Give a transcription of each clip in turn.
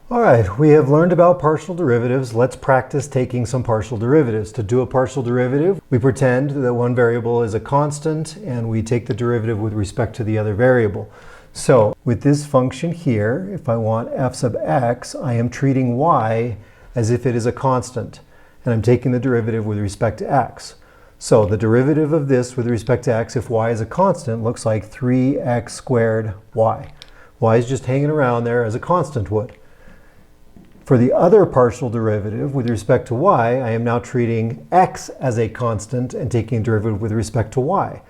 All right, we have learned about partial derivatives. Let's practice taking some partial derivatives. To do a partial derivative, we pretend that one variable is a constant and we take the derivative with respect to the other variable. So with this function here, if I want f sub x, I am treating y as if it is a constant, and I'm taking the derivative with respect to x. So the derivative of this with respect to x, if y is a constant, looks like 3x squared y. Y is just hanging around there as a constant would. For the other partial derivative with respect to y, I am now treating x as a constant and taking a derivative with respect to y.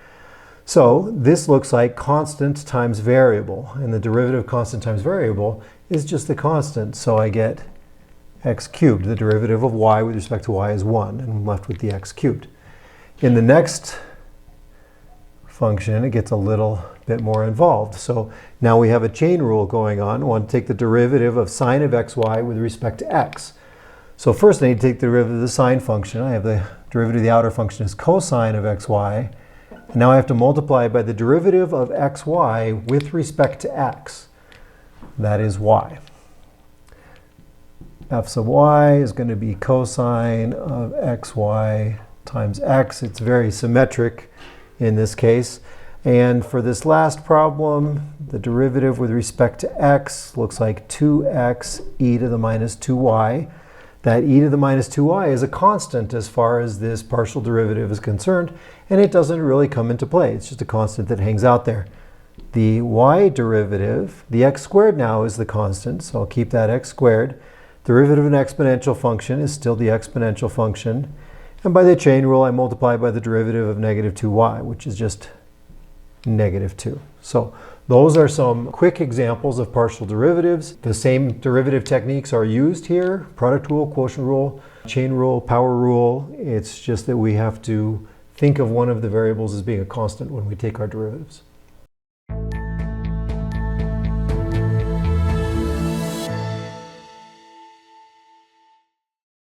So this looks like constant times variable, and the derivative of constant times variable is just the constant, so I get x cubed. The derivative of y with respect to y is 1, and I'm left with the x cubed. In the next function, it gets a little bit more involved. So now we have a chain rule going on. I want to take the derivative of sine of xy with respect to x. So first I need to take the derivative of the sine function. I have the derivative of the outer function is cosine of xy. And now I have to multiply by the derivative of xy with respect to x. That is y. F sub y is going to be cosine of xy times x. It's very symmetric in this case. And for this last problem, the derivative with respect to x looks like 2x e to the minus 2y. That e to the minus 2y is a constant as far as this partial derivative is concerned, and it doesn't really come into play. It's just a constant that hangs out there. The y derivative, the x squared now is the constant, so I'll keep that x squared. Derivative of an exponential function is still the exponential function. And by the chain rule, I multiply by the derivative of negative 2y, which is just negative 2. So those are some quick examples of partial derivatives. The same derivative techniques are used here: product rule, quotient rule, chain rule, power rule. It's just that we have to think of one of the variables as being a constant when we take our derivatives.